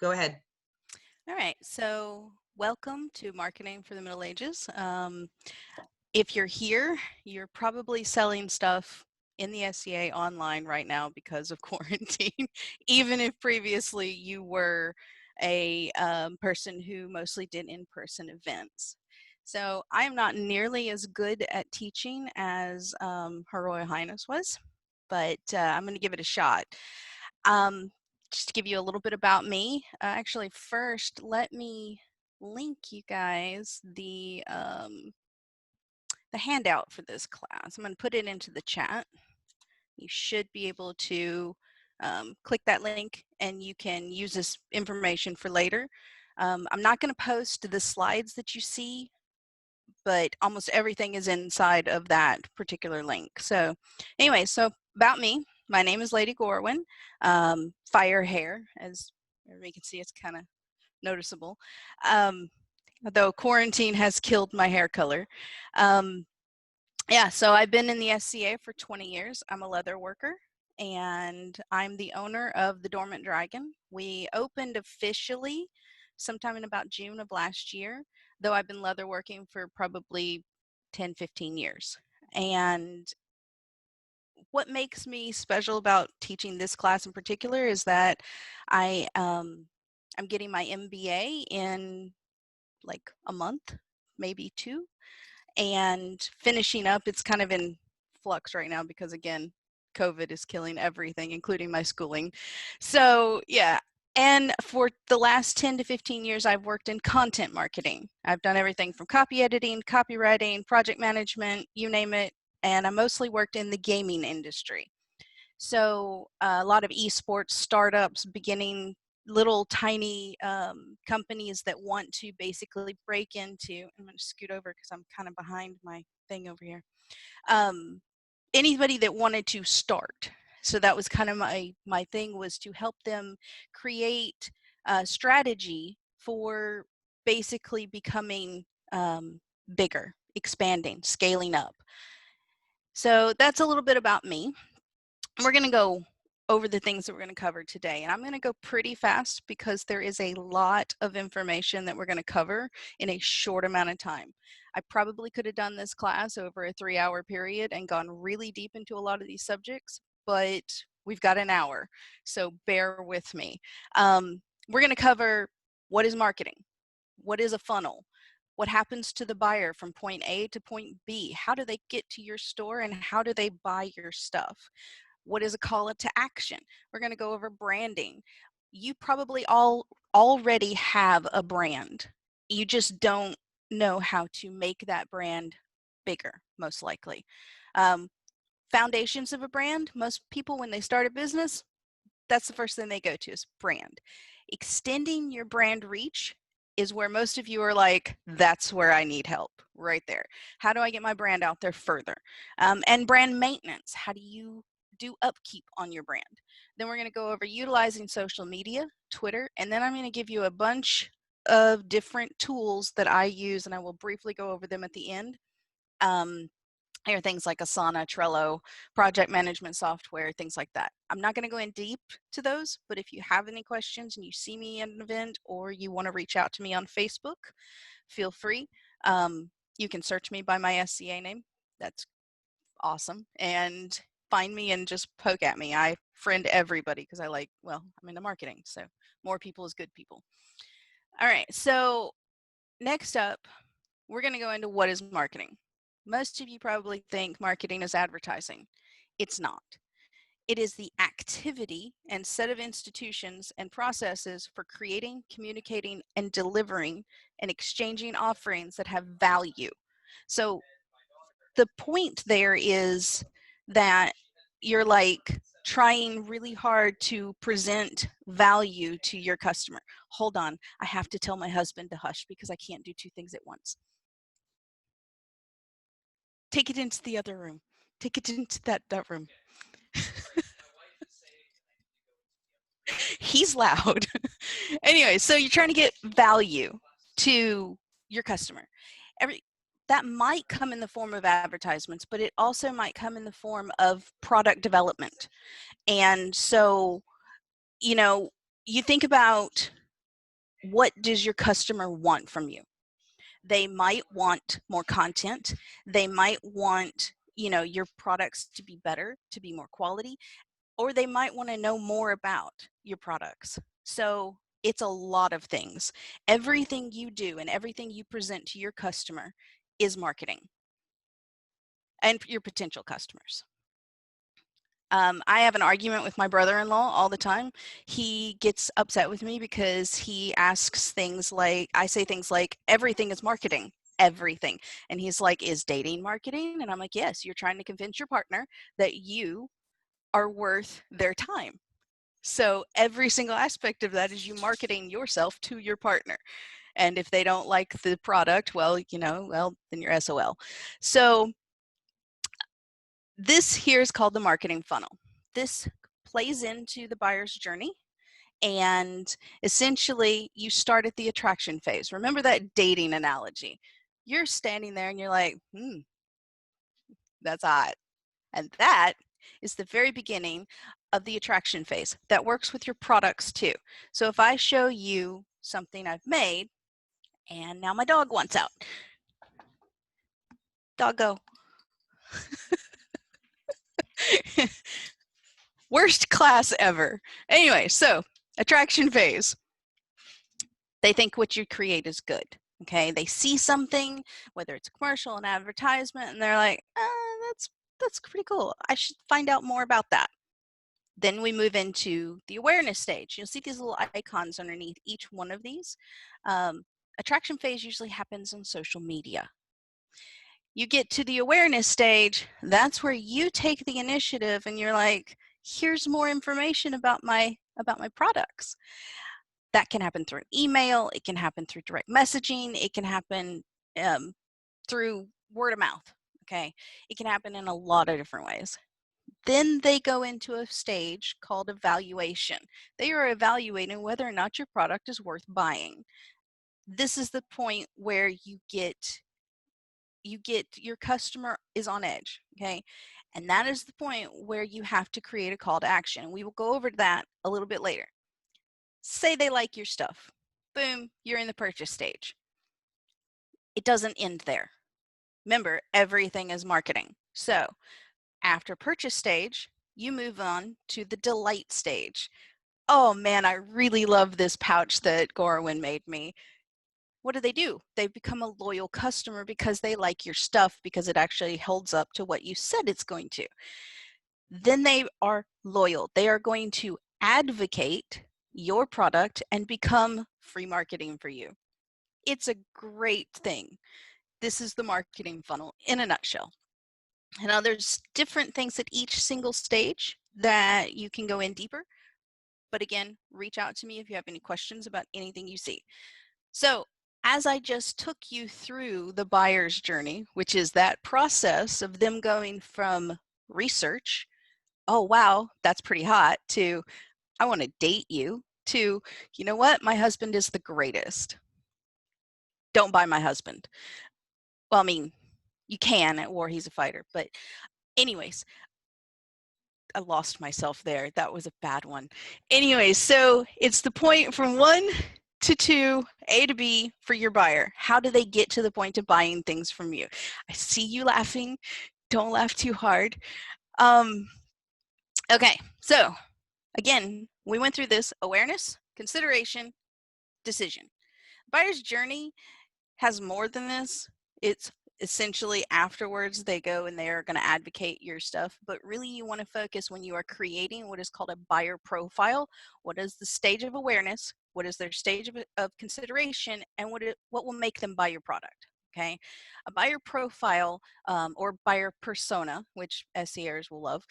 Go ahead. All right, so welcome to Marketing for the Middle Ages. If you're here, you're probably selling stuff in the SCA online right now because of quarantine, even if previously you were a person who mostly did in-person events. So I am not nearly as good at teaching as Her Royal Highness was, but I'm going to give it a shot. Um, just to give you a little bit about me, actually, first, let me link you guys the handout for this class. I'm going to put it into the chat. You should be able to click that link and you can use this information for later. I'm not going to post the slides that you see, but almost everything is inside of that particular link. So anyway, so about me, my name is Lady Gorawyn. Fire hair, as everybody can see, it's kind of noticeable. Though quarantine has killed my hair color. Yeah, so I've been in the SCA for 20 years. I'm a leather worker and I'm the owner of the Dormant Dragon. We opened officially sometime in about June of last year, though I've been leather working for probably 10, 15 years. And what makes me special about teaching this class in particular is that I'm getting my MBA in like a month, maybe two, and finishing up. It's kind of in flux right now because, again, COVID is killing everything, including my schooling. So yeah, and for the last 10 to 15 years, I've worked in content marketing. I've done everything from copy editing, copywriting, project management, you name it, and I mostly worked in the gaming industry. So a lot of esports startups, beginning little tiny companies that want to basically break into, I'm going to scoot over because I'm kind of behind my thing over here. Anybody that wanted to start. So that was kind of my thing, was to help them create a strategy for basically becoming bigger, expanding, scaling up. So that's a little bit about me. We're going to go over the things that we're going to cover today. And I'm going to go pretty fast because there is a lot of information that we're going to cover in a short amount of time. I probably could have done this class over a 3-hour period and gone really deep into a lot of these subjects, but we've got an hour, so bear with me. We're going to cover what is marketing, what is a funnel, what happens to the buyer from point A to point B, how do they get to your store, and how do they buy your stuff? What is a call to action? We're going to go over branding. You probably all already have a brand. You just don't know how to make that brand bigger, most likely. Foundations of a brand, most people when they start a business, that's the first thing they go to is brand. Extending your brand reach is where most of you are like, that's where I need help, right there. How do I get my brand out there further? And brand maintenance, how do you do upkeep on your brand? Then we're going to go over utilizing social media, Twitter, and then I'm going to give you a bunch of different tools that I use, and I will briefly go over them at the end. Are things like Asana, Trello, project management software, things like that. I'm not going to go in deep to those, but if you have any questions and you see me at an event or you want to reach out to me on Facebook, feel free. You can search me by my SCA name. That's awesome. And find me and just poke at me. I friend everybody because I'm into marketing. So more people is good people. All right. So next up, we're going to go into what is marketing. Most of you probably think marketing is advertising. It's not. It is the activity and set of institutions and processes for creating, communicating, and delivering and exchanging offerings that have value. So the point there is that you're like trying really hard to present value to your customer. Hold on, I have to tell my husband to hush because I can't do two things at once. Take it into the other room. Take it into that room. He's loud. Anyway, so you're trying to get value to your customer. That might come in the form of advertisements, but it also might come in the form of product development. And so, you think about what does your customer want from you? They might want more content. They might want, you know, your products to be better, to be more quality, or they might want to know more about your products. So it's a lot of things. Everything you do and everything you present to your customer is marketing, and your potential customers. I have an argument with my brother-in-law all the time. He gets upset with me because he asks things like, I say things like, everything is marketing, everything. And he's like, is dating marketing? And I'm like, yes, you're trying to convince your partner that you are worth their time. So every single aspect of that is you marketing yourself to your partner. And if they don't like the product, well, you know, well, then you're SOL. So this here is called the marketing funnel. This plays into the buyer's journey, and essentially you start at the attraction phase. Remember that dating analogy. You're standing there and you're like, that's hot. And that is the very beginning of the attraction phase. That works with your products too. So if I show you something I've made, and now my dog wants out. Doggo. Worst class ever. Anyway, so attraction phase. They think what you create is good. Okay, they see something, whether it's a commercial, an advertisement, and they're like, that's pretty cool. I should find out more about that. Then we move into the awareness stage. You'll see these little icons underneath each one of these. Attraction phase usually happens on social media. You get to the awareness stage, that's where you take the initiative and you're like, here's more information about my products. That can happen through email, it can happen through direct messaging, it can happen through word of mouth, okay? It can happen in a lot of different ways. Then they go into a stage called evaluation. They are evaluating whether or not your product is worth buying. This is the point where you get your customer is on edge, okay? And that is the point where you have to create a call to action. We will go over that a little bit later. Say they like your stuff. Boom, you're in the purchase stage. It doesn't end there. Remember, everything is marketing. So after purchase stage, you move on to the delight stage. Oh man, I really love this pouch that Gorawyn made me. What do? They become a loyal customer because they like your stuff, because it actually holds up to what you said it's going to. Then they are loyal. They are going to advocate your product and become free marketing for you. It's a great thing. This is the marketing funnel in a nutshell. And now there's different things at each single stage that you can go in deeper. But again, reach out to me if you have any questions about anything you see. So as I just took you through the buyer's journey, which is that process of them going from research, oh, wow, that's pretty hot, to I want to date you, to, you know what, my husband is the greatest. Don't buy my husband. Well, I mean, you can, or he's a fighter. But anyways, I lost myself there. That was a bad one. Anyways, so it's the point from 1 to 2, A to B for your buyer. How do they get to the point of buying things from you? I see you laughing. Don't laugh too hard. Okay, so again, we went through this: awareness, consideration, decision. Buyer's journey has more than this. It's essentially afterwards they go and they're going to advocate your stuff, but really you want to focus when you are creating what is called a buyer profile. What is the stage of awareness? What is their stage of consideration? And what will make them buy your product? Okay, a buyer profile or buyer persona, which SERs will love,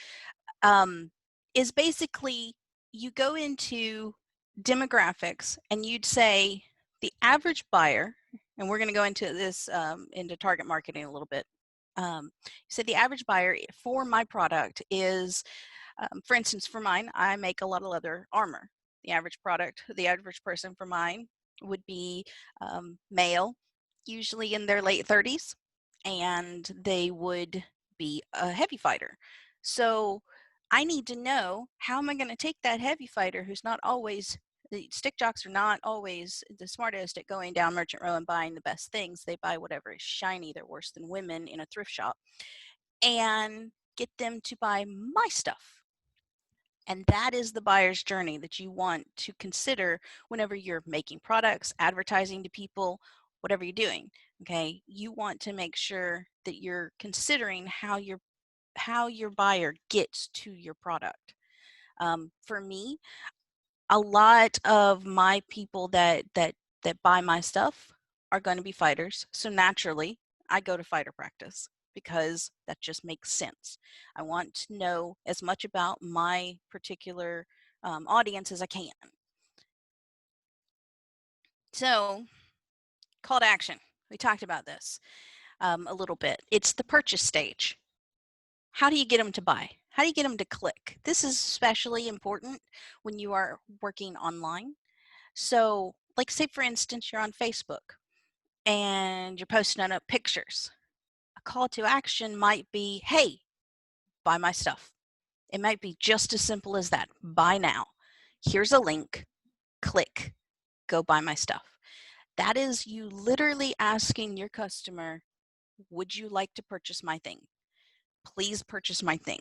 is basically you go into demographics and you'd say the average buyer, and we're going to go into this into target marketing a little bit. So the average buyer for my product is, for instance, for mine, I make a lot of leather armor. The average person for mine would be male, usually in their late 30s, and they would be a heavy fighter. So I need to know, how am I going to take that heavy fighter who's not always The stick jocks are not always the smartest at going down Merchant Row and buying the best things. They buy whatever is shiny. They're worse than women in a thrift shop. And get them to buy my stuff. And that is the buyer's journey that you want to consider whenever you're making products, advertising to people, whatever you're doing. Okay, you want to make sure that you're considering how your buyer gets to your product. For me, a lot of my people that buy my stuff are going to be fighters. So naturally, I go to fighter practice because that just makes sense. I want to know as much about my particular audience as I can. So, call to action. We talked about this a little bit. It's the purchase stage. How do you get them to buy? How do you get them to click? This is especially important when you are working online. So, like, say for instance, you're on Facebook and you're posting up pictures. A call to action might be, hey, buy my stuff. It might be just as simple as that. Buy now. Here's a link. Click. Go buy my stuff. That is you literally asking your customer, would you like to purchase my thing? Please purchase my thing.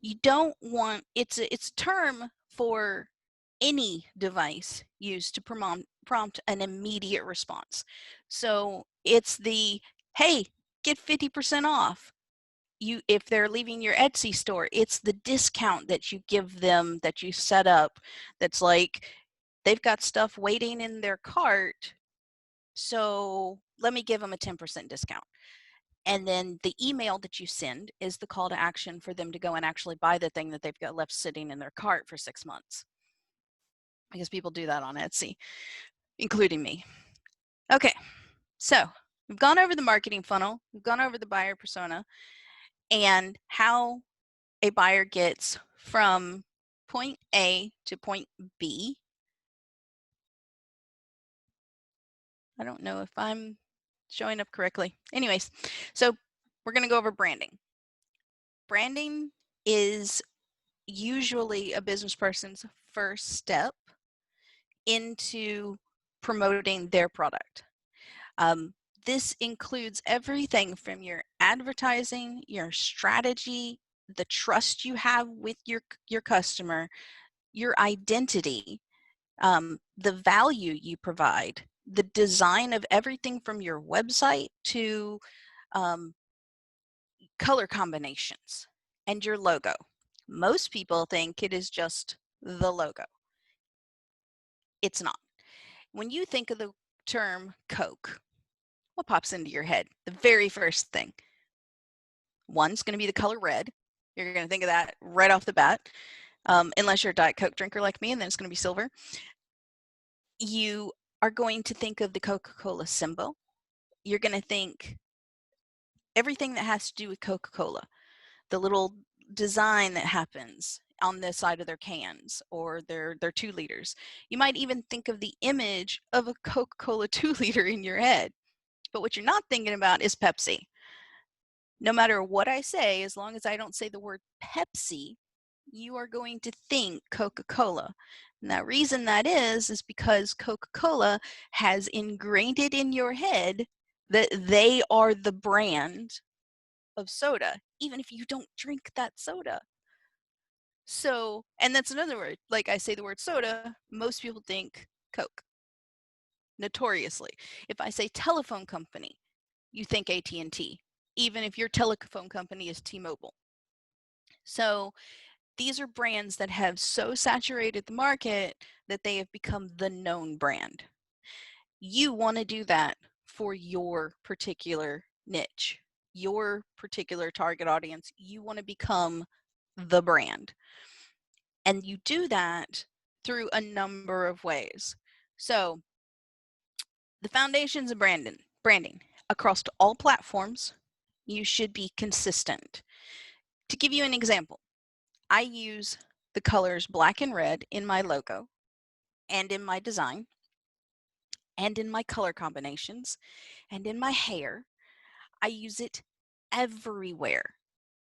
You don't want, it's a term for any device used to prompt an immediate response. So it's the, hey, get 50% off. If they're leaving your Etsy store, it's the discount that you give them, that you set up, that's like, they've got stuff waiting in their cart, so let me give them a 10% discount. And then the email that you send is the call to action for them to go and actually buy the thing that they've got left sitting in their cart for 6 months. Because people do that on Etsy, including me. Okay, so we've gone over the marketing funnel, we've gone over the buyer persona, and how a buyer gets from point A to point B. I don't know if I'm showing up correctly. Anyways, so we're going to go over branding. Branding is usually a business person's first step into promoting their product. This includes everything from your advertising, your strategy, the trust you have with your customer, your identity, the value you provide, the design of everything from your website to color combinations, and your logo. Most people think it is just the logo. It's not. When you think of the term Coke, what pops into your head? The very first thing. One's going to be the color red. You're going to think of that right off the bat, unless you're a Diet Coke drinker like me, and then it's going to be silver. You are going to think of the Coca-Cola symbol. You're going to think everything that has to do with Coca-Cola, the little design that happens on the side of their cans or their 2 liters. You might even think of the image of a Coca-Cola 2 liter in your head. But what you're not thinking about is Pepsi. No matter what I say, as long as I don't say the word Pepsi, you are going to think Coca-Cola. And the reason that is because Coca-Cola has ingrained it in your head that they are the brand of soda, even if you don't drink that soda. So, and that's another word. Like I say the word soda, most people think Coke. Notoriously. If I say telephone company, you think AT&T, even if your telephone company is T-Mobile. So these are brands that have so saturated the market that they have become the known brand. You want to do that for your particular niche, your particular target audience. You want to become the brand. And you do that through a number of ways. So the foundations of branding across all platforms, you should be consistent. To give you an example, I use the colors black and red in my logo and in my design and in my color combinations and in my hair. I use it everywhere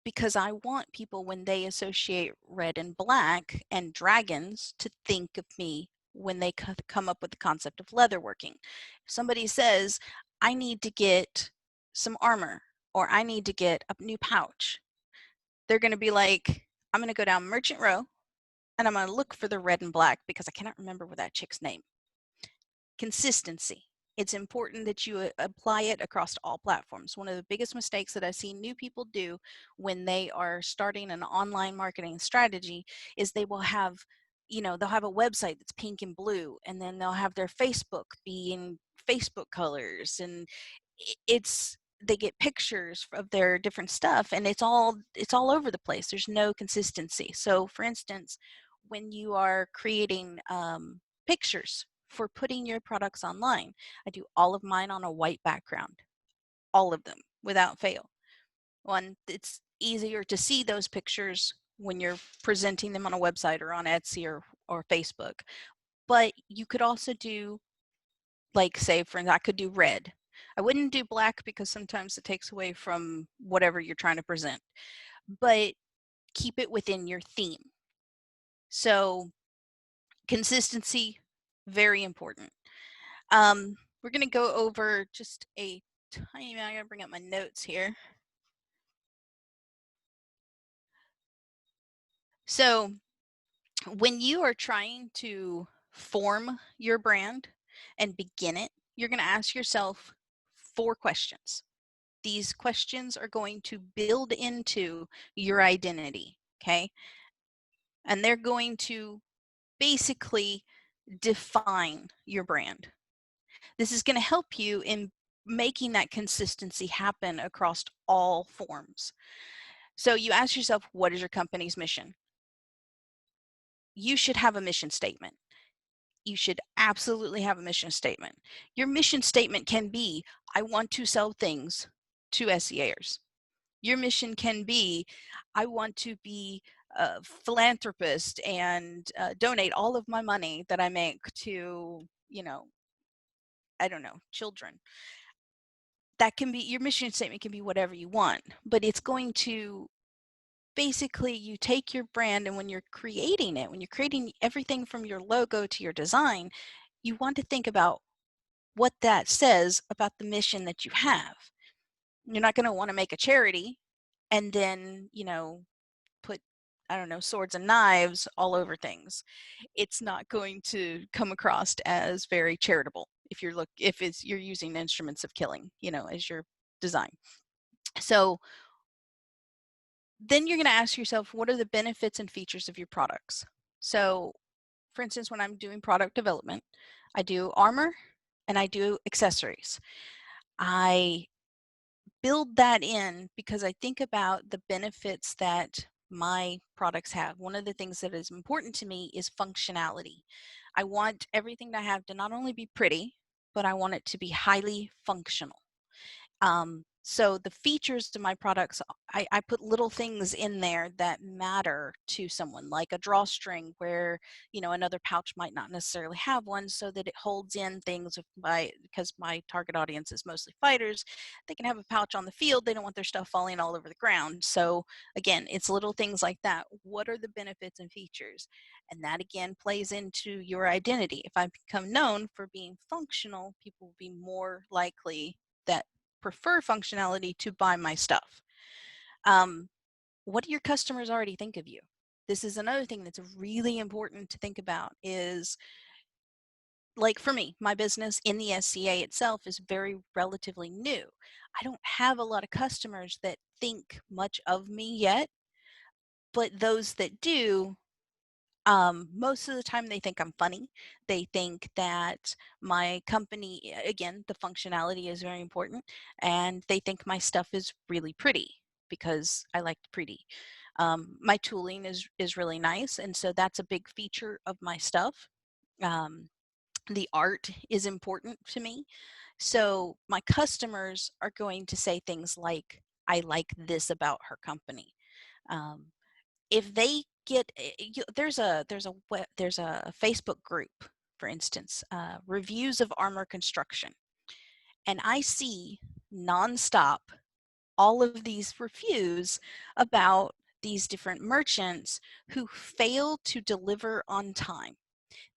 because I want people, when they associate red and black and dragons, to think of me when they come up with the concept of leatherworking. If somebody says, I need to get some armor, or I need to get a new pouch, they're going to be like, I'm going to go down Merchant Row and I'm going to look for the red and black because I cannot remember what that chick's name. Consistency. It's important that you apply it across all platforms. One of the biggest mistakes that I see new people do when they are starting an online marketing strategy is they will have, they'll have a website that's pink and blue, and then they'll have their Facebook be in Facebook colors, and they get pictures of their different stuff, and it's all over the place. There's no consistency. So for instance, when you are creating pictures for putting your products online, I do all of mine on a white background, all of them without fail. One, it's easier to see those pictures when you're presenting them on a website or on Etsy or Facebook. But you could also do, like, say, for instance, I could do red. I wouldn't do black because sometimes it takes away from whatever you're trying to present, but keep it within your theme. So consistency, very important. We're going to go over just a tiny amount. I'm going to bring up my notes here. So when you are trying to form your brand and begin it, you're going to ask yourself 4 questions. These questions are going to build into your identity, okay? And they're going to basically define your brand. This is going to help you in making that consistency happen across all forms. So you ask yourself, what is your company's mission? You should have a mission statement. You should absolutely have a mission statement. Your mission statement can be, I want to sell things to SEAers. Your mission can be, I want to be a philanthropist and donate all of my money that I make to, I don't know, children. That can be, your mission statement can be whatever you want, but it's going to basically, you take your brand, and when you're creating it, when you're creating everything from your logo to your design, you want to think about what that says about the mission that you have. You're not going to want to make a charity and then, put, I don't know, swords and knives all over things. It's not going to come across as very charitable if you're using instruments of killing, as your design. So then you're going to ask yourself, what are the benefits and features of your products? So for instance, when I'm doing product development, I do armor and I do accessories. I build that in because I think about the benefits that my products have. One of the things that is important to me is functionality. I want everything that I have to not only be pretty, but I want it to be highly functional. So the features to my products, I put little things in there that matter to someone, like a drawstring where, another pouch might not necessarily have one, so that it holds in things because my target audience is mostly fighters. They can have a pouch on the field. They don't want their stuff falling all over the ground. So again, it's little things like that. What are the benefits and features? And that again plays into your identity. If I become known for being functional, people will be more likely that prefer functionality to buy my stuff. What do your customers already think of you? This is another thing that's really important to think about is, like for me, my business in the SCA itself is very relatively new. I don't have a lot of customers that think much of me yet, but those that do, most of the time they think I'm funny. They think that my company, again, the functionality is very important, and they think my stuff is really pretty because I like pretty. My tooling is really nice, and so that's a big feature of my stuff. The art is important to me. So my customers are going to say things like, I like this about her company. If they get there's a Facebook group, for instance, reviews of armor construction, and I see nonstop all of these reviews about these different merchants who fail to deliver on time.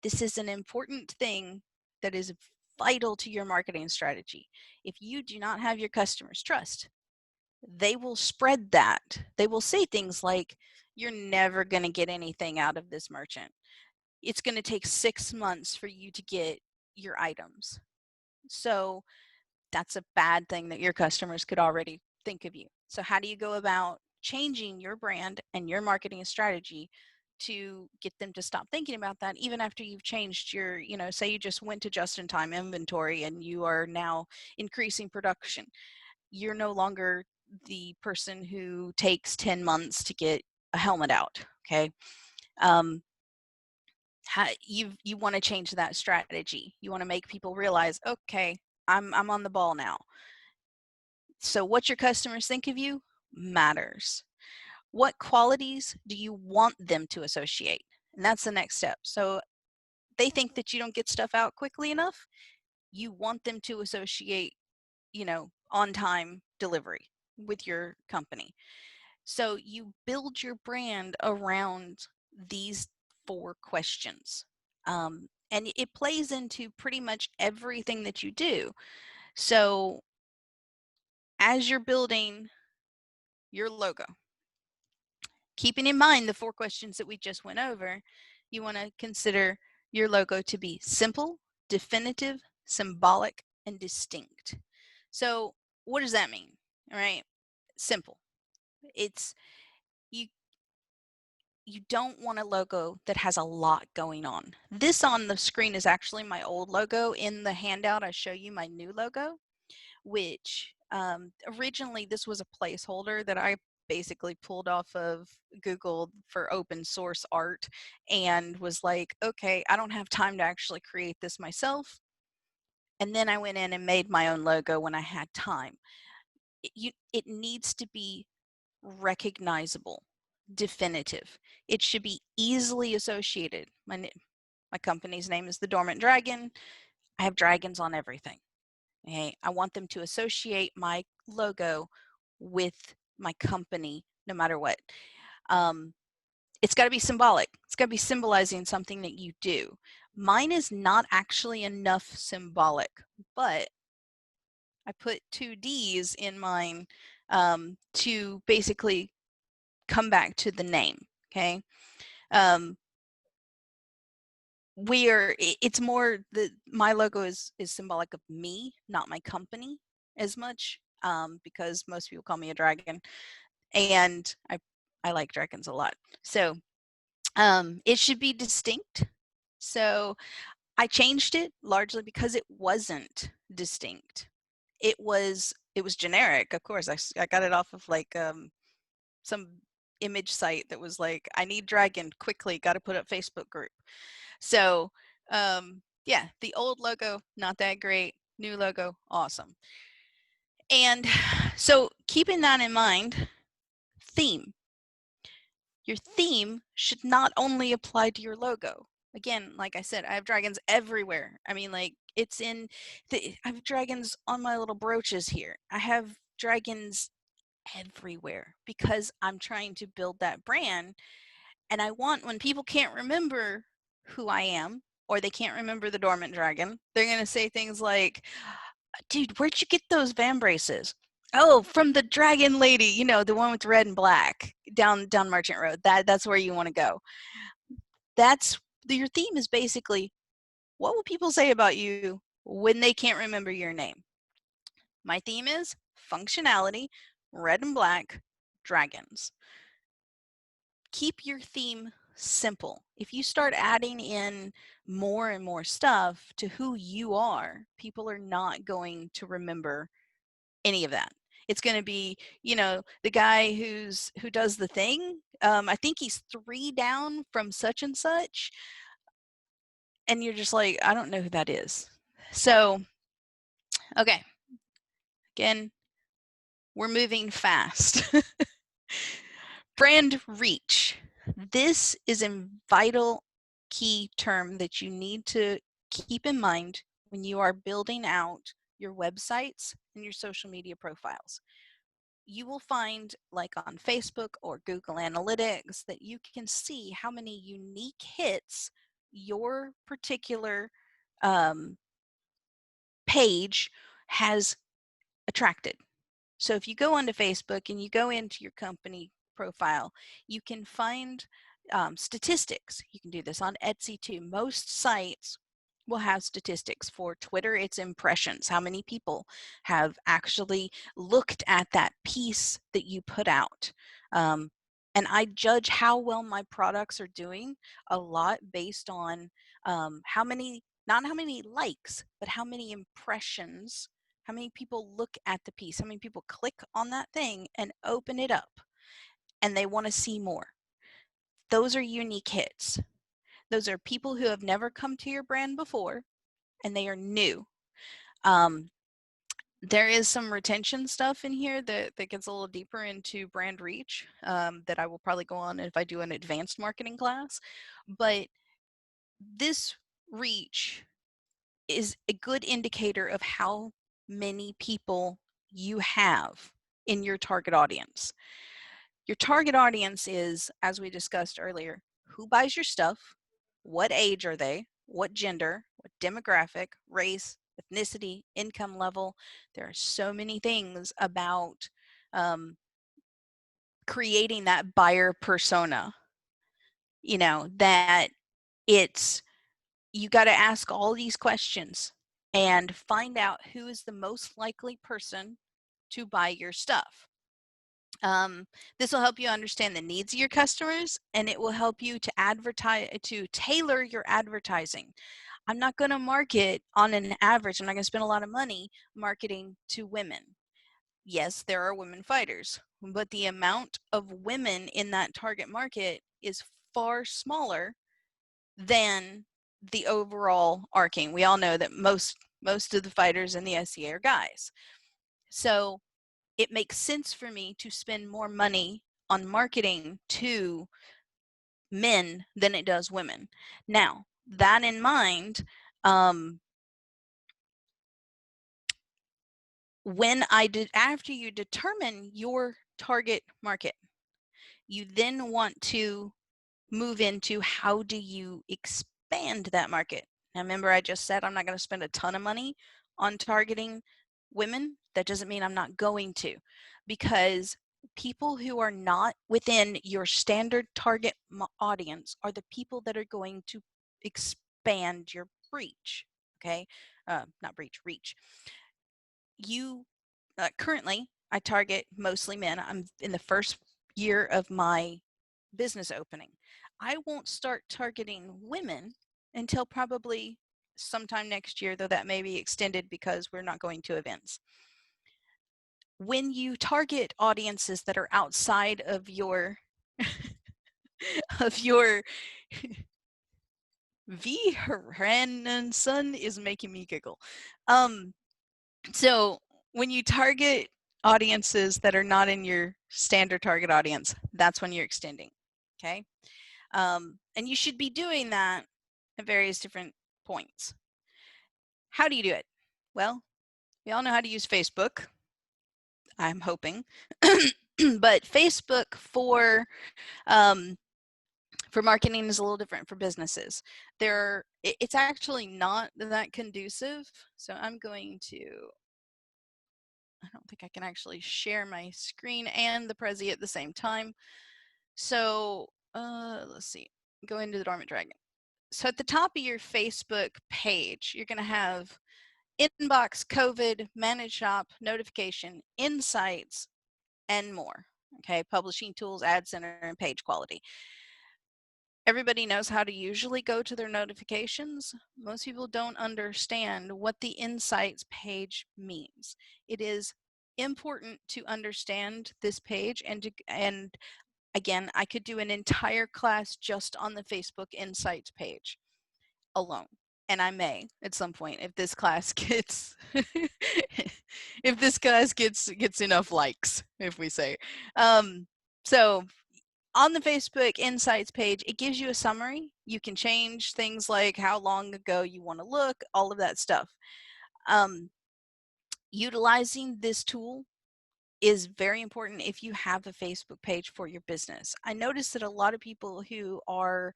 This is an important thing that is vital to your marketing strategy. If you do not have your customers' trust, they will spread that. They will say things like, you're never going to get anything out of this merchant. It's going to take 6 months for you to get your items. So that's a bad thing that your customers could already think of you. So how do you go about changing your brand and your marketing strategy to get them to stop thinking about that, even after you've changed your, say you just went to just-in-time inventory and you are now increasing production. You're no longer the person who takes 10 months to get a helmet out, okay? You want to change that strategy. You want to make people realize, okay, I'm on the ball now. So what your customers think of you matters. What qualities do you want them to associate? And that's the next step. So they think that you don't get stuff out quickly enough. You want them to associate, on time delivery with your company. So you build your brand around these 4 questions. And it plays into pretty much everything that you do. So as you're building your logo, keeping in mind the 4 questions that we just went over, you want to consider your logo to be simple, definitive, symbolic, and distinct. So what does that mean? All right, simple. It's you don't want a logo that has a lot going on. This on the screen is actually my old logo. In the handout, I show you my new logo, which originally this was a placeholder that I basically pulled off of Google for open source art and was like, okay, I don't have time to actually create this myself. And then I went in and made my own logo when I had time. It needs to be recognizable, definitive. It should be easily associated. My company's name is the Dormant Dragon. I have dragons on everything. Okay? I want them to associate my logo with my company no matter what. It's got to be symbolic. It's got to be symbolizing something that you do. Mine is not actually enough symbolic, but I put 2 D's in mine to basically come back to the name. Okay. It's more my logo is symbolic of me, not my company as much, because most people call me a dragon, and I like dragons a lot. So it should be distinct. So I changed it largely because it wasn't distinct. It was generic. Of course, I got it off of like some image site that was like, I need dragon quickly, got to put up Facebook group. So yeah, the old logo, not that great. New logo, awesome. And so keeping that in mind, theme. Your theme should not only apply to your logo. Again, like I said, I have dragons everywhere. I mean, like I have dragons on my little brooches here. I have dragons everywhere because I'm trying to build that brand. And I want, when people can't remember who I am, or they can't remember the Dormant Dragon, they're going to say things like, dude, where'd you get those van braces? Oh, from the dragon lady, the one with red and black down Merchant Road. That's where you want to go. Your theme is basically, what will people say about you when they can't remember your name? My theme is functionality, red and black, dragons. Keep your theme simple. If you start adding in more and more stuff to who you are, people are not going to remember any of that. It's going to be, the guy who does the thing. I think he's 3 down from such and such. And you're just like, I don't know who that is. So, okay. Again, we're moving fast. Brand reach. This is a vital key term that you need to keep in mind when you are building out your websites and your social media profiles. You will find, like on Facebook or Google Analytics, that you can see how many unique hits your particular um, page has attracted. So if you go onto Facebook and you go into your company profile, you can find statistics. You can do this on Etsy too. Most sites will have statistics. For Twitter, it's impressions. How many people have actually looked at that piece that you put out? And I judge how well my products are doing a lot based on how many, not how many likes, but how many impressions, how many people look at the piece, how many people click on that thing and open it up and they want to see more. Those are unique hits. Those are people who have never come to your brand before and they are new. There is some retention stuff in here that gets a little deeper into brand reach that I will probably go on if I do an advanced marketing class. But this reach is a good indicator of how many people you have in your target audience. Your target audience is, as we discussed earlier, who buys your stuff, what age are they, what gender, what demographic, race, ethnicity, income level. There are so many things about creating that buyer persona, you know, that it's, you got to ask all these questions and find out who is the most likely person to buy your stuff. This will help you understand the needs of your customers, and it will help you to advertise, to tailor your advertising. I'm not going to market on an average. I'm not going to spend a lot of money marketing to women. Yes, there are women fighters, but the amount of women in that target market is far smaller than the overall arcing. We all know that most of the fighters in the SCA are guys. So it makes sense for me to spend more money on marketing to men than it does women. Now, that in mind, when I did, after you determine your target market, you then want to move into how do you expand that market. Now, remember, I just said I'm not going to spend a ton of money on targeting women. That doesn't mean I'm not going to, because people who are not within your standard target audience are the people that are going to expand your reach. Okay, not reach. You currently, I target mostly men. I'm in the first year of my business opening. I won't start targeting women until probably sometime next year, though that may be extended because we're not going to events. When you target audiences that are outside of your of your V son is making me giggle. So when you target audiences that are not in your standard target audience, that's when you're extending. Okay. And you should be doing that at various different points. How do you do it? Well, we all know how to use Facebook, I'm hoping. But Facebook for marketing is a little different for businesses. It's actually not that conducive. So I'm going to, I don't think I can actually share my screen and the Prezi at the same time. So let's see, go into the Dormant Dragon. So at the top of your Facebook page, you're going to have inbox, COVID, manage shop, notification, insights, and more. Okay, publishing tools, ad center, and page quality. Everybody knows how to usually go to their notifications. Most people don't understand what the insights page means. It is important to understand this page, and again, I could do an entire class just on the Facebook insights page alone, and I may at some point if this class gets if this class gets enough likes, if we say. So on the Facebook Insights page, it gives you a summary. You can change things like how long ago you want to look, all of that stuff. Utilizing this tool is very important if you have a Facebook page for your business. I noticed that a lot of people who are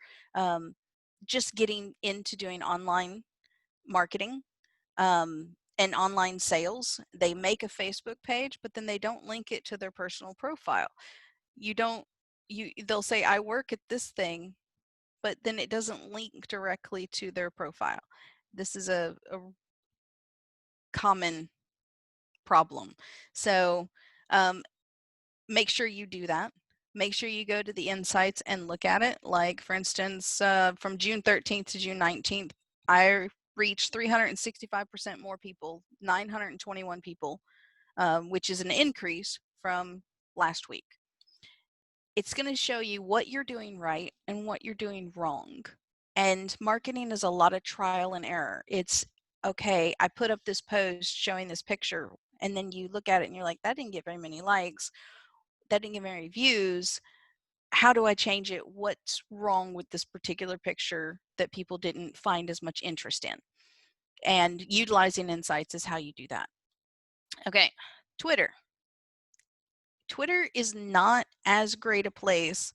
just getting into doing online marketing and online sales. They make a Facebook page, but then they don't link it to their personal profile. You don't, they'll say, I work at this thing, but then it doesn't link directly to their profile. This is a common problem. So make sure you do that. Make sure you go to the insights and look at it. Like, for instance, from June 13th to June 19th, I reached 365% more people, 921 people, which is an increase from last week. It's going to show you what you're doing right and what you're doing wrong. And marketing is a lot of trial and error. It's, okay, I put up this post showing this picture, and then you look at it and you're like, that didn't get very many likes, that didn't get very views. How do I change it? What's wrong with this particular picture that people didn't find as much interest in? And utilizing insights is how you do that. Okay, Twitter. Twitter is not as great a place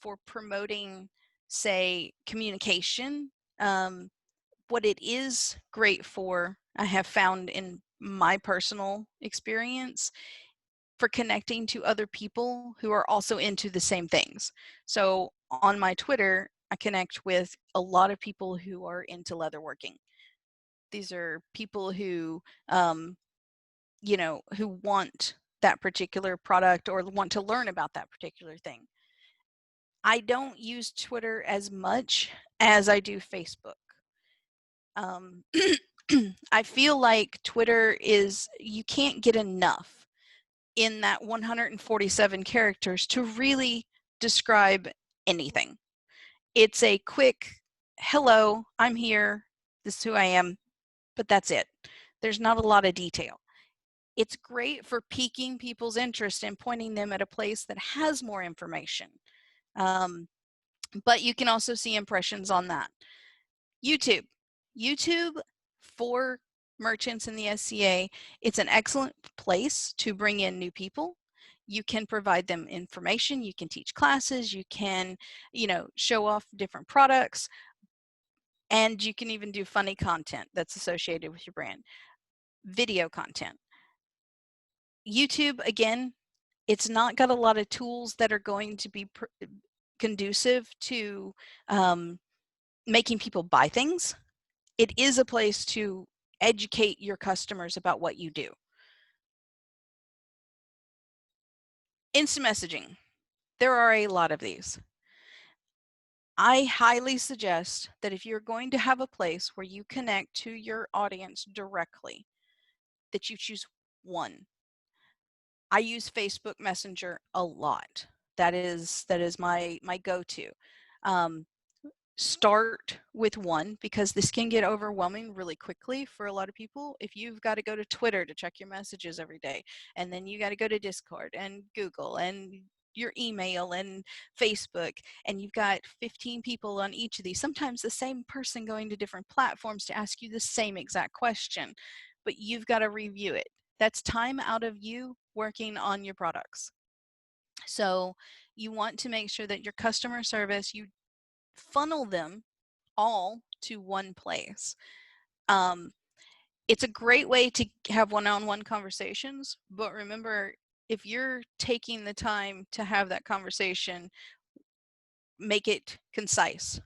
for promoting, say, communication. What it is great for, I have found in my personal experience, for connecting to other people who are also into the same things. So on my Twitter, I connect with a lot of people who are into leatherworking. These are people who, who want that particular product or want to learn about that particular thing. I don't use Twitter as much as I do Facebook. I feel like Twitter is, you can't get enough in that 147 characters to really describe anything. It's a quick, hello, I'm here, this is who I am, but that's it. There's not a lot of detail. It's great for piquing people's interest and pointing them at a place that has more information. But you can also see impressions on that. YouTube. YouTube for merchants in the SCA, it's an excellent place to bring in new people. You can provide them information, you can teach classes, you can, show off different products, and you can even do funny content that's associated with your brand. Video content. YouTube, again, it's not got a lot of tools that are going to be conducive to making people buy things. It is a place to educate your customers about what you do. Instant messaging. There are a lot of these. I highly suggest that if you're going to have a place where you connect to your audience directly, that you choose one. I use Facebook Messenger a lot. That is my go-to. Start with one, because this can get overwhelming really quickly for a lot of people. If you've got to go to Twitter to check your messages every day, and then you got to go to Discord and Google and your email and Facebook, and you've got 15 people on each of these, sometimes the same person going to different platforms to ask you the same exact question, but you've got to review it. That's time out of you working on your products. So you want to make sure that your customer service, you funnel them all to one place. It's a great way to have one-on-one conversations, but remember, if you're taking the time to have that conversation, make it concise.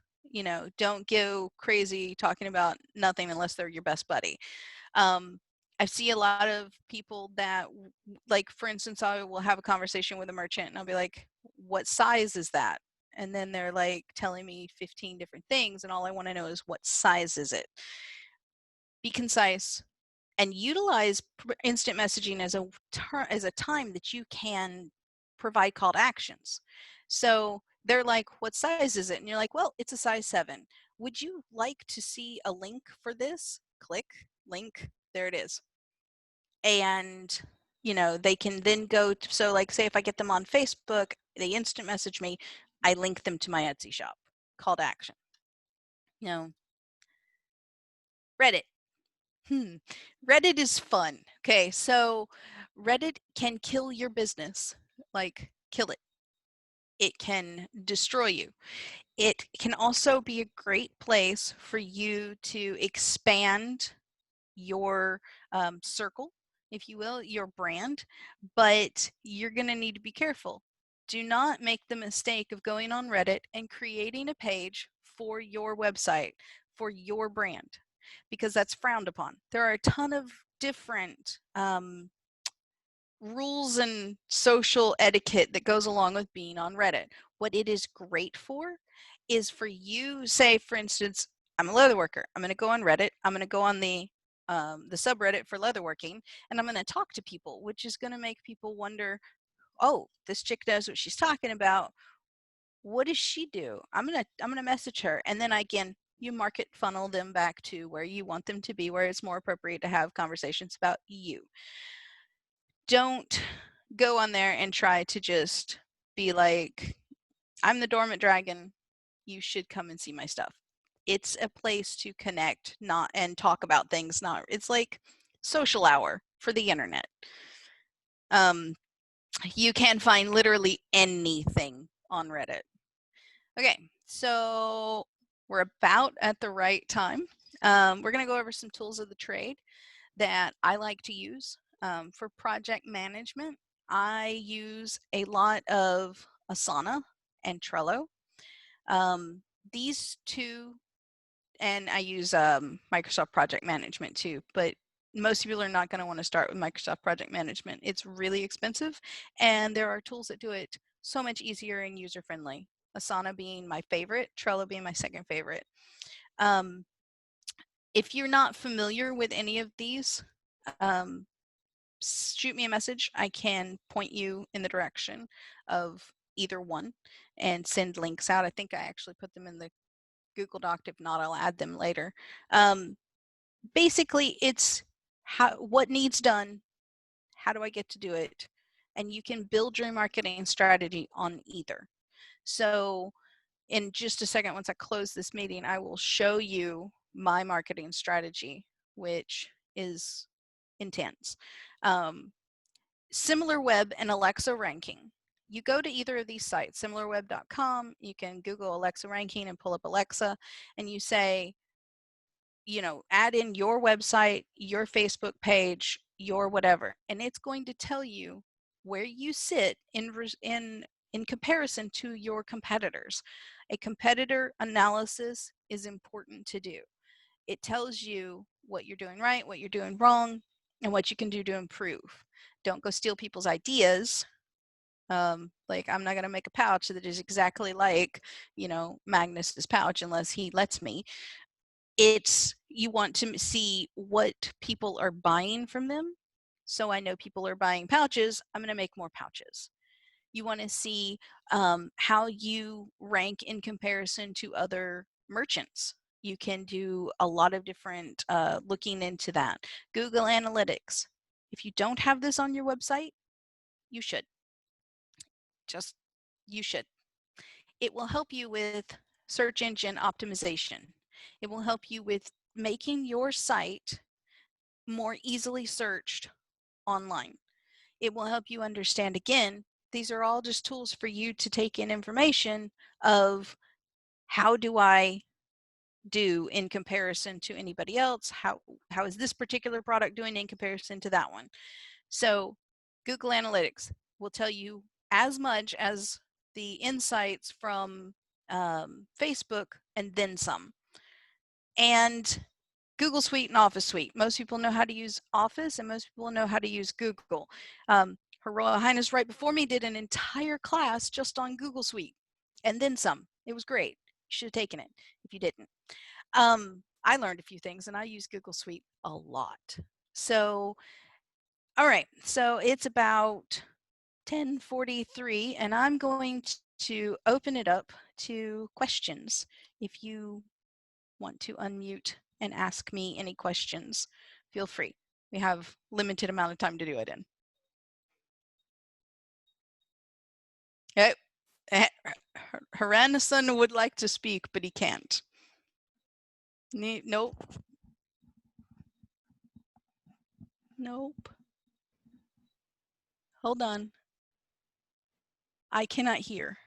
Don't go crazy talking about nothing unless they're your best buddy. I see a lot of people that, like, for instance, I will have a conversation with a merchant and I'll be like, what size is that? And then they're like telling me 15 different things, and all I want to know is, what size is it? Be concise and utilize instant messaging as a time that you can provide call to actions. So they're like, what size is it? And you're like, well, it's a size 7. Would you like to see a link for this? Click link, there it is. And they can then go to, so like, say if I get them on Facebook, they instant message me, I link them to my Etsy shop. Call to action. Reddit. Reddit is fun. Okay, so Reddit can kill your business, like kill it. it can destroy you. It can also be a great place for you to expand your circle, if you will, your brand, but you're going to need to be careful. Do not make the mistake of going on Reddit and creating a page for your website, for your brand, because that's frowned upon. There are a ton of different rules and social etiquette that goes along with being on Reddit. What it is great for is for you, say, for instance, I'm a leather worker. I'm going to go on Reddit. I'm going to go on the subreddit for leatherworking, and I'm going to talk to people, which is going to make people wonder, oh, this chick knows what she's talking about. What does she do? I'm gonna message her, and then again, you market funnel them back to where you want them to be, where it's more appropriate to have conversations about you. Don't go on there and try to just be like, I'm the dormant dragon, you should come and see my stuff. It's a place to connect, not and talk about things, not it's like social hour for the internet. You can find literally anything on Reddit. Okay, so we're about at the right time. We're going to go over some tools of the trade that I like to use for project management. I use a lot of Asana and Trello. These two, and I use Microsoft Project Management too, but most people are not going to want to start with Microsoft Project Management. It's really expensive, and there are tools that do it so much easier and user-friendly. Asana being my favorite, Trello being my second favorite. If you're not familiar with any of these, shoot me a message. I can point you in the direction of either one and send links out. I think I actually put them in the Google Doc. If not, I'll add them later. Basically, it's what needs done, how do I get to do it, and you can build your marketing strategy on either. So in just a second, once I close this meeting, I will show you my marketing strategy, which is intense. SimilarWeb and Alexa ranking. You go to either of these sites, similarweb.com, you can Google Alexa ranking and pull up Alexa, and you say, you know, add in your website, your Facebook page, your whatever, and it's going to tell you where you sit in comparison to your competitors. A competitor analysis is important to do. It tells you what you're doing right, what you're doing wrong, and what you can do to improve. Don't go steal people's ideas. Like, I'm not going to make a pouch that is exactly like, you know, Magnus's pouch unless he lets me. It's, you want to see what people are buying from them. So I know people are buying pouches, I'm going to make more pouches. You want to see how you rank in comparison to other merchants. You can do a lot of different looking into that. Google Analytics. If you don't have this on your website, you should. Just, you should. It will help you with search engine optimization. It will help you with making your site more easily searched online. It will help you understand, again, these are all just tools for you to take in information of how do I do in comparison to anybody else? How is this particular product doing in comparison to that one? So Google Analytics will tell you as much as the insights from Facebook and then some. And Google Suite and Office Suite. Most people know how to use Office and most people know how to use Google. Her Royal Highness right before me did an entire class just on Google Suite and then some. It was great. You should have taken it if you didn't. I learned a few things and I use Google Suite a lot. So, all right, so it's about 10:43 and I'm going to open it up to questions. If you want to unmute and ask me any questions, feel free. We have limited amount of time to do it in. Okay. Haranason would like to speak, but he can't. Nope. Nope. Hold on. I cannot hear.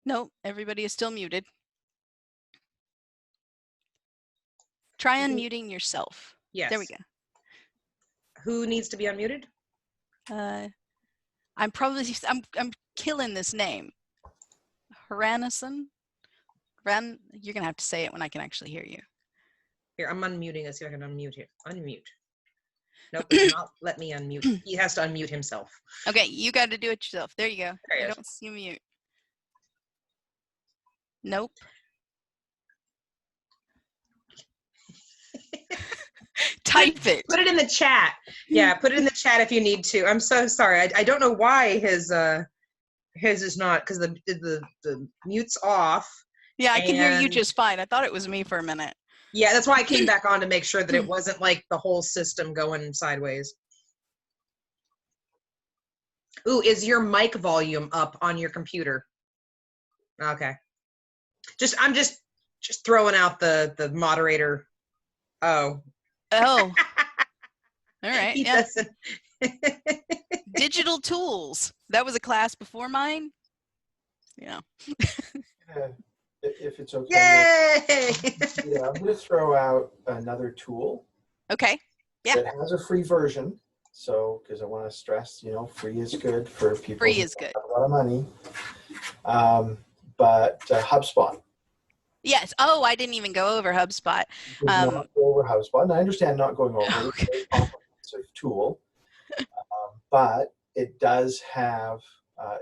Nope, everybody is still muted. Try unmuting yourself. Yes. There we go. Who needs to be unmuted? I'm killing this name. Haranison? You're gonna have to say it when I can actually hear you. Here, I'm unmuting. Let's see if I can unmute here. Unmute. Nope, it will not let me unmute. He has to unmute himself. Okay, you got to do it yourself. There you go. There I he is. don't see you mute. Nope. Type it. Put it in the chat. Yeah, put it in the chat if you need to. I'm so sorry. I don't know why his is not, because the mute's off. Yeah, I can hear you just fine. I thought it was me for a minute. Yeah, that's why I came back on to make sure that it wasn't like the whole system going sideways. Ooh, is your mic volume up on your computer? Okay. I'm just throwing out the moderator. Oh. Oh. All right. He yeah. doesn't. Digital tools. That was a class before mine. Yeah. If it's okay. Yay! Yeah, I'm going to throw out another tool. Okay. Yeah. It has a free version. So, because I want to stress, free is good for people. Free is good. Have a lot of money. But HubSpot. Yes. Oh, I didn't even go over HubSpot. Not go over HubSpot. And I understand not going over it. Okay. It's a very comprehensive tool. But it does have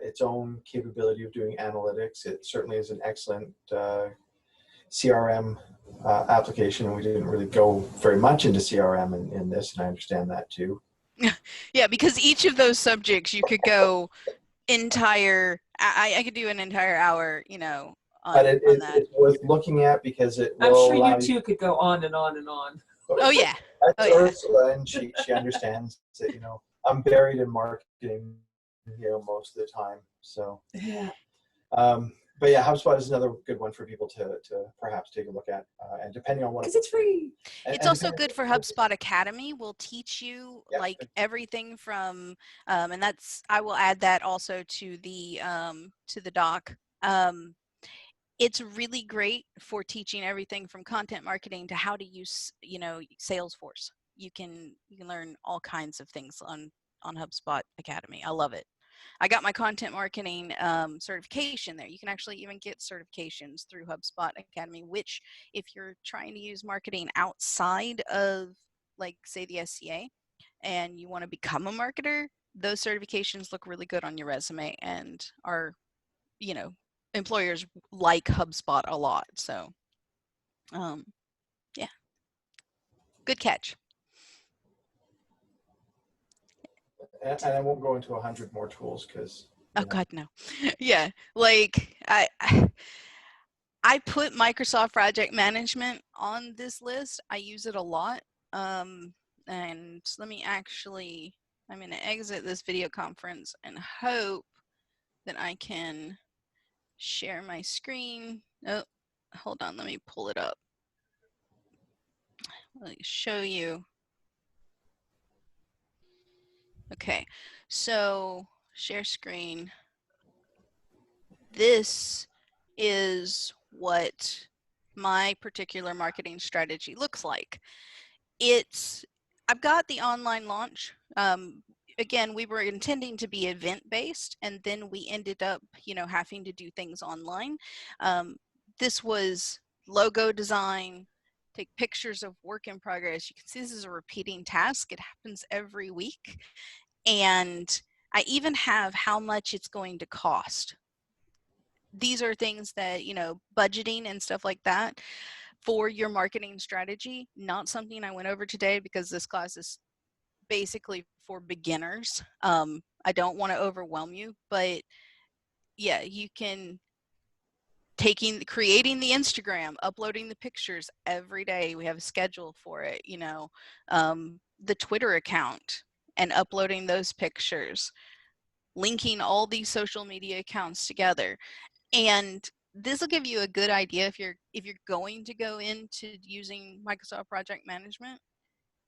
its own capability of doing analytics. It certainly is an excellent CRM application, and we didn't really go very much into CRM in this, and I understand that too. Yeah, because each of those subjects you could go I could do an entire hour, but it's worth looking at because it will. I'm sure you two could go on and on and on. Oh yeah. That's Ursula, and she understands that I'm buried in marketing, most of the time. So yeah. But yeah, HubSpot is another good one for people to perhaps take a look at, and depending on what. Because it's free. It's also good for HubSpot Academy. We'll teach you everything from, and I will add that also to the doc. It's really great for teaching everything from content marketing to how to use, Salesforce. You can learn all kinds of things on HubSpot Academy. I love it. I got my content marketing certification there. You can actually even get certifications through HubSpot Academy, which if you're trying to use marketing outside of, like, say, the SCA, and you want to become a marketer, those certifications look really good on your resume and are, employers like HubSpot a lot. So, yeah, good catch. And I won't go into 100 more tools because. Oh God, no. Yeah, like I put Microsoft Project Management on this list. I use it a lot. And let me I'm going to exit this video conference and hope that I can share my screen. Oh, hold on. Let me pull it up. Let me show you. Okay, so share screen. This is what my particular marketing strategy looks like. I've got the online launch. Again, we were intending to be event-based, and then we ended up, having to do things online. This was logo design, take pictures of work in progress. You can see this is a repeating task. It happens every week. And I even have how much it's going to cost. These are things that, budgeting and stuff like that for your marketing strategy, not something I went over today because this class is basically for beginners. I don't want to overwhelm you, but yeah, you can creating the Instagram, uploading the pictures every day. We have a schedule for it, the Twitter account and uploading those pictures, linking all these social media accounts together. And this will give you a good idea if you're going to go into using Microsoft Project Management.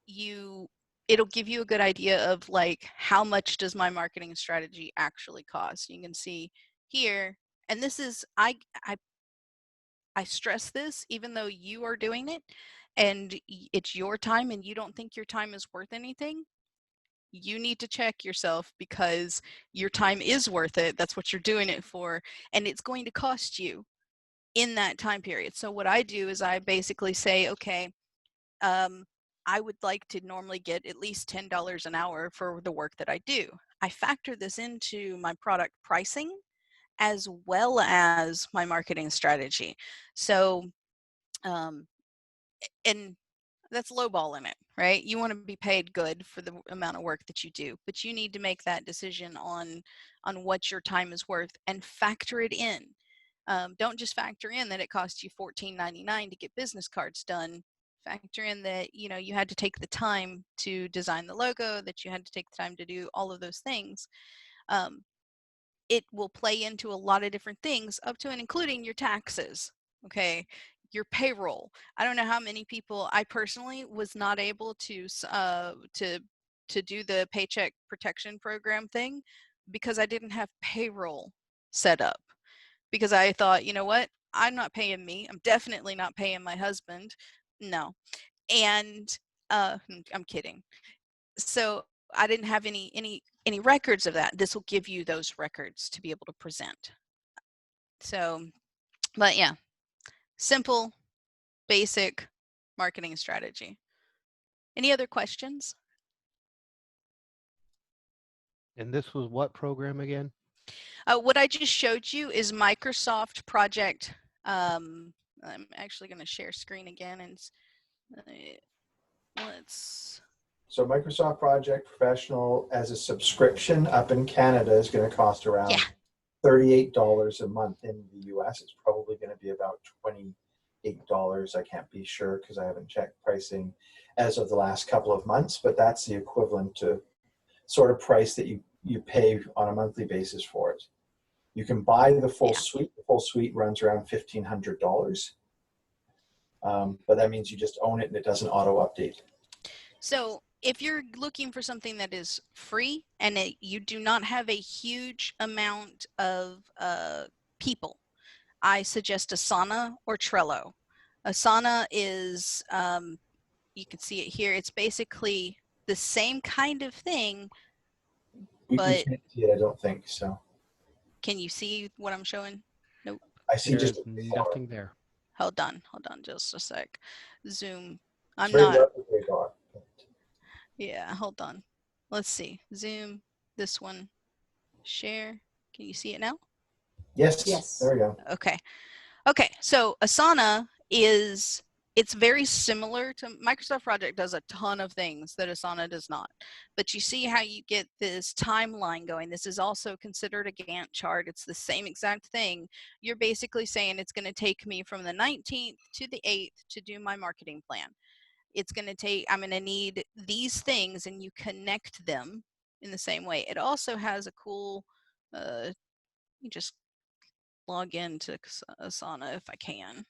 It'll give you a good idea of, like, how much does my marketing strategy actually cost. You can see here and this is, I stress this, even though you are doing it and it's your time and you don't think your time is worth anything, you need to check yourself, because your time is worth it. That's what you're doing it for. And it's going to cost you in that time period. So what I do is I basically say, okay, I would like to normally get at least $10 an hour for the work that I do. I factor this into my product pricing as well as my marketing strategy. So, and that's lowballing it, right? You want to be paid good for the amount of work that you do, but you need to make that decision on what your time is worth and factor it in. Don't just factor in that it costs you $14.99 to get business cards done. Factor in that, you know, you had to take the time to design the logo, that you had to take the time to do all of those things. It will play into a lot of different things, up to and including your taxes, okay, your payroll. I don't know how many people, I personally was not able to do the paycheck protection program thing because I didn't have payroll set up, because I thought, you know what, I'm not paying me, I'm definitely not paying my husband, no. And I'm kidding. So I didn't have any records of that. This will give you those records to be able to present. So, but yeah, simple, basic marketing strategy. Any other questions? And this was what program again? What I just showed you is Microsoft Project. I'm actually going to share screen again, and let's. So Microsoft Project Professional as a subscription up in Canada is going to cost around $38 a month. In the US, it's probably going to be about $28. I can't be sure because I haven't checked pricing as of the last couple of months, but that's the equivalent to sort of price that you pay on a monthly basis for it. You can buy the full suite. The full suite runs around $1,500. But that means you just own it and it doesn't auto update. So if you're looking for something that is free and you do not have a huge amount of people, I suggest Asana or Trello. Asana is, you can see it here, it's basically the same kind of thing, but you can't see it, I don't think so. can you see what I'm showing? Nope. I see There's just nothing there. Hold on just a sec. Zoom. It's I'm very not. replicable. Yeah, hold on. Let's see. Zoom, this one, share. Can you see it now? Yes. Yes. There we go. Okay. Okay, so Asana is, it's very similar to Microsoft Project, does a ton of things that Asana does not. But you see how you get this timeline going. This is also considered a Gantt chart. It's the same exact thing. You're basically saying it's going to take me from the 19th to the 8th to do my marketing plan. It's going to take, I'm going to need these things, and you connect them in the same way. It also has a cool, you just log into Asana if I can.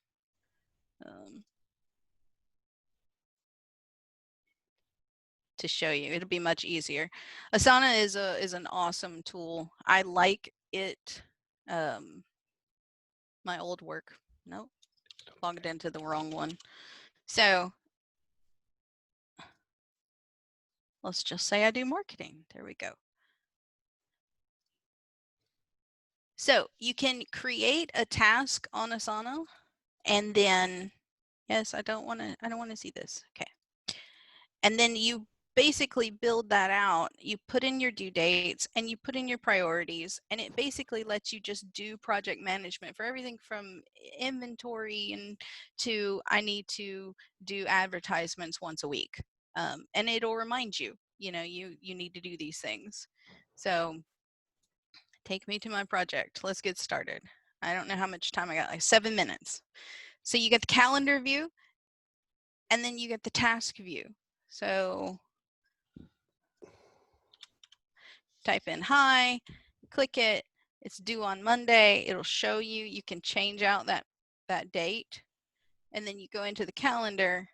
To show you, it'll be much easier. Asana is an awesome tool. I like it. My old work, nope, logged into the wrong one. So let's just say I do marketing. There we go. So you can create a task on Asana, and then, yes, I don't want to see this. Okay. And then you basically build that out. You put in your due dates and you put in your priorities, and it basically lets you just do project management for everything from inventory and to, I need to do advertisements once a week. And it'll remind you, you know, you need to do these things. So take me to my project. Let's get started. I don't know how much time I got, like 7 minutes. So you get the calendar view, and then you get the task view. So type in hi, click it, it's due on Monday, it'll show you, you can change out that date, and then you go into the calendar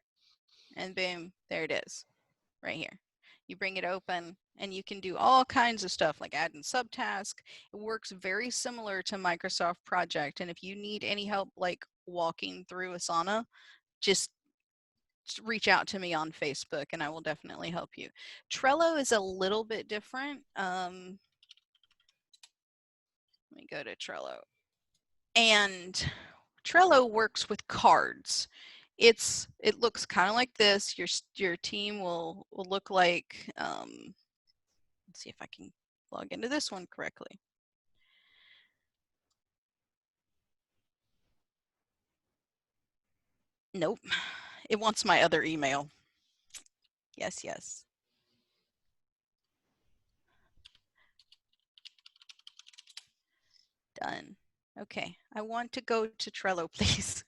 and boom, there it is, right here. you bring it open, and you can do all kinds of stuff like add in subtask. It works very similar to Microsoft Project. And if you need any help like walking through Asana, just reach out to me on Facebook and I will definitely help you. Trello is a little bit different. Let me go to Trello. And Trello works with cards. It looks kind of like this. Your team will look like, let's see if I can log into this one correctly. Nope, it wants my other email. Yes, yes. Done. Okay, I want to go to Trello, please.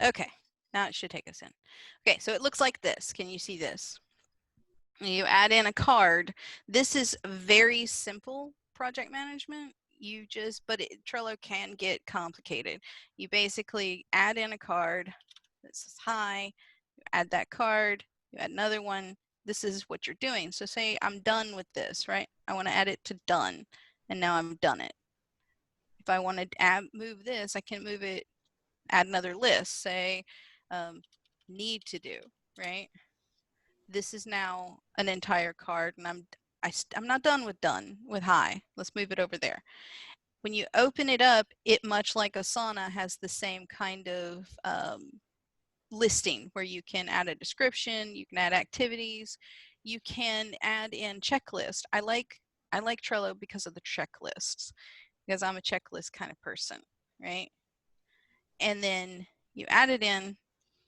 Okay, now it should take us in. Okay, so it looks like this. Can you see this? You add in a card. This is very simple project management. Trello can get complicated. You basically add in a card that says hi, you add that card, you add another one. This is what you're doing. So say I'm done with this, right? I want to add it to done, and now I'm done it. If I want to move this, I can move it, add another list, say need to do, right? This is now an entire card, and I'm not done with hi. Let's move it over there. When you open it up, it, much like Asana, has the same kind of listing where you can add a description, you can add activities, you can add in checklist. I like Trello because of the checklists, because I'm a checklist kind of person, right? And then you add it in,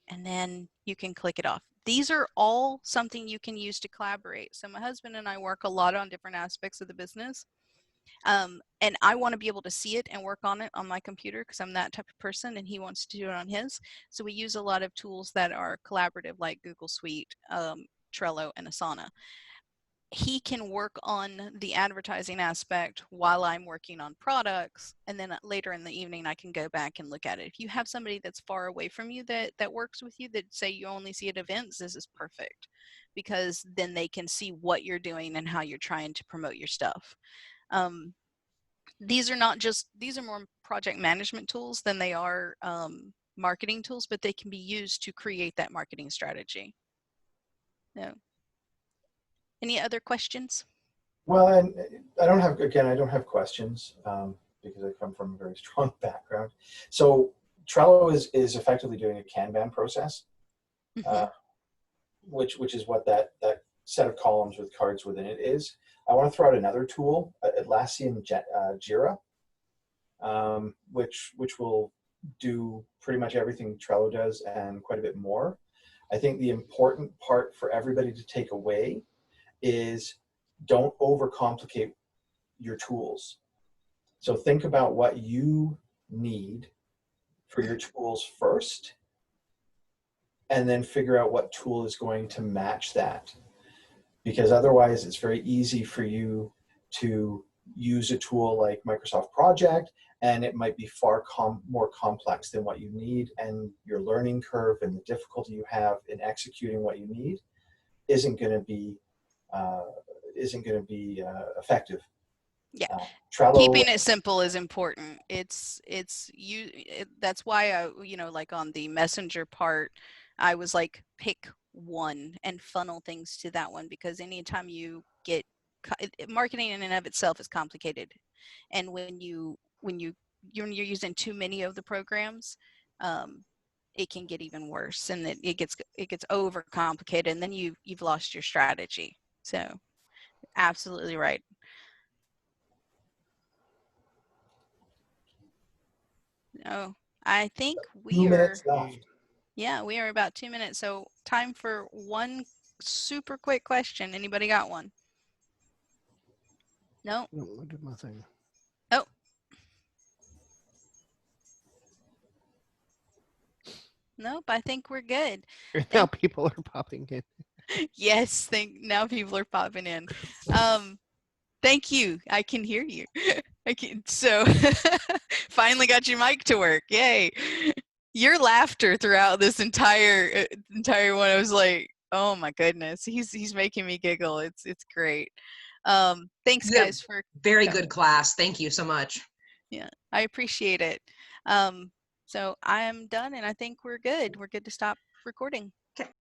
and then you can click it off. These are all something you can use to collaborate. So my husband and I work a lot on different aspects of the business. And I want to be able to see it and work on it on my computer because I'm that type of person, and he wants to do it on his. So we use a lot of tools that are collaborative, like Google Suite, Trello, and Asana. He can work on the advertising aspect while I'm working on products, and then later in the evening I can go back and look at it. If you have somebody that's far away from you that works with you, that say you only see at events, this is perfect, because then they can see what you're doing and how you're trying to promote your stuff. These are more project management tools than they are marketing tools, but they can be used to create that marketing strategy. No. Any other questions? Well, and I don't have questions because I come from a very strong background. So Trello is effectively doing a Kanban process, which is what that set of columns with cards within it is. I want to throw out another tool, Atlassian Jira, which will do pretty much everything Trello does and quite a bit more. I think the important part for everybody to take away is don't overcomplicate your tools. So think about what you need for your tools first, and then figure out what tool is going to match that. Because otherwise it's very easy for you to use a tool like Microsoft Project, and it might be far more complex than what you need, and your learning curve and the difficulty you have in executing what you need isn't going to be effective. Yeah. Trello, Keeping it simple is important. That's why I, like on the messenger part, I was like, pick one and funnel things to that one, because anytime you get marketing in and of itself is complicated. And when you're using too many of the programs, it can get even worse, and it gets over complicated, and then you've lost your strategy. So absolutely right. Oh, I think 2 minutes left. yeah, we are about 2 minutes. So time for one super quick question. Anybody got one? No? No, I did my thing. Oh. Nope, I think we're good. Now people are popping in. Yes, now people are popping in. Thank you. I can hear you. I can so finally got your mic to work. Yay. Your laughter throughout this entire one, I was like, oh my goodness, he's making me giggle. It's great. Thanks Yeah, guys for very good class. Thank you so much. yeah, I appreciate it. So I am done and I think we're good. We're good to stop recording.